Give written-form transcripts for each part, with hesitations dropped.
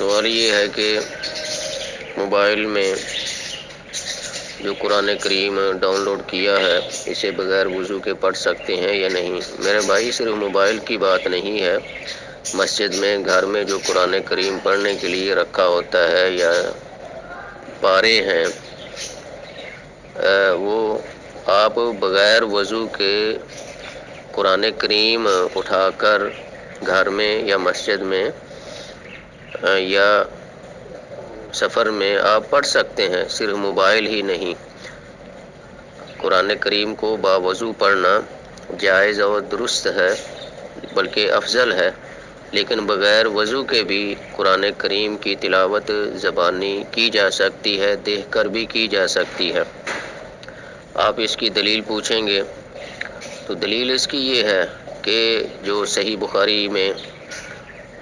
سوال یہ ہے کہ موبائل میں جو قرآن کریم ڈاؤن لوڈ کیا ہے اسے بغیر وضو کے پڑھ سکتے ہیں یا نہیں۔ میرے بھائی، صرف موبائل کی بات نہیں ہے، مسجد میں گھر میں جو قرآن کریم پڑھنے کے لیے رکھا ہوتا ہے یا پارے ہیں، وہ آپ بغیر وضو کے قرآن کریم اٹھا کر گھر میں یا مسجد میں یا سفر میں آپ پڑھ سکتے ہیں، صرف موبائل ہی نہیں۔ قرآن کریم کو باوضو پڑھنا جائز اور درست ہے، بلکہ افضل ہے، لیکن بغیر وضو کے بھی قرآن کریم کی تلاوت زبانی کی جا سکتی ہے، دیکھ کر بھی کی جا سکتی ہے۔ آپ اس کی دلیل پوچھیں گے تو دلیل اس کی یہ ہے کہ جو صحیح بخاری میں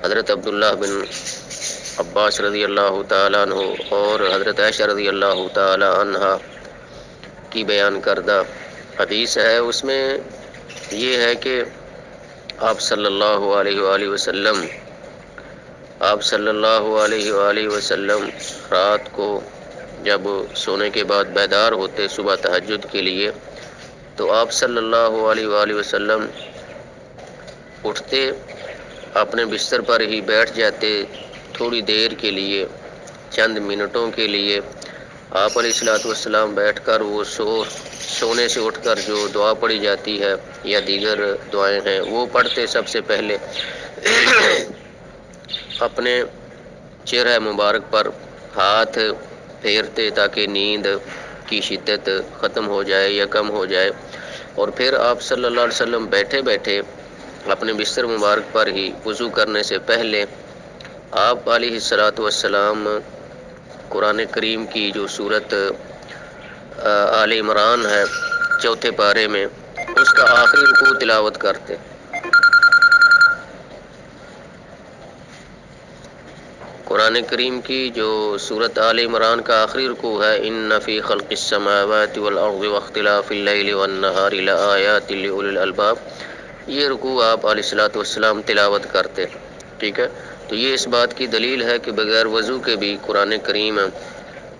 حضرت عبداللہ بن عباس رضی اللہ تعالیٰ عنہ اور حضرت عائشہ رضی اللہ تعالیٰ عنہا کی بیان کردہ حدیث ہے، اس میں یہ ہے کہ آپ صلی اللہ علیہ وآلہ وسلم رات کو جب سونے کے بعد بیدار ہوتے صبح تہجد کے لیے، تو آپ صلی اللہ علیہ وآلہ وسلم اٹھتے، اپنے بستر پر ہی بیٹھ جاتے تھوڑی دیر کے لیے، چند منٹوں کے لیے۔ آپ علیہ السلام بیٹھ کر وہ سونے سے اٹھ کر جو دعا پڑھی جاتی ہے یا دیگر دعائیں ہیں وہ پڑھتے، سب سے پہلے اپنے چہرہ مبارک پر ہاتھ پھیرتے تاکہ نیند کی شدت ختم ہو جائے یا کم ہو جائے، اور پھر آپ صلی اللہ علیہ وسلم بیٹھے بیٹھے اپنے بستر مبارک پر ہی وضو کرنے سے پہلے آپ علیہ السلام قرآن کریم کی جو سورت آل عمران ہے چوتھے پارے میں، اس کا آخری رکوع تلاوت کرتے۔ قرآن کریم کی جو سورت آل عمران کا آخری رکوع ہے، ان فی خلق السماوات والارض واختلاف اللیل والنہار لآیات لأولی الالباب، یہ رکوع آپ علیہ السلام تلاوت کرتے، ٹھیک ہے۔ تو یہ اس بات کی دلیل ہے کہ بغیر وضو کے بھی قرآن کریم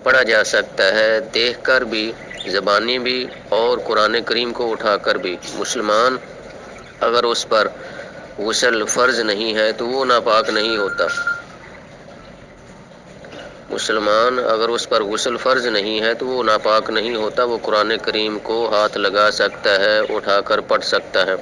پڑھا جا سکتا ہے، دیکھ کر بھی، زبانی بھی، اور قرآن کریم کو اٹھا کر بھی۔ مسلمان اگر اس پر غسل فرض نہیں ہے تو وہ ناپاک نہیں ہوتا۔ مسلمان اگر اس پر غسل فرض نہیں ہے تو وہ ناپاک نہیں ہوتا، وہ قرآن کریم کو ہاتھ لگا سکتا ہے، اٹھا کر پڑھ سکتا ہے۔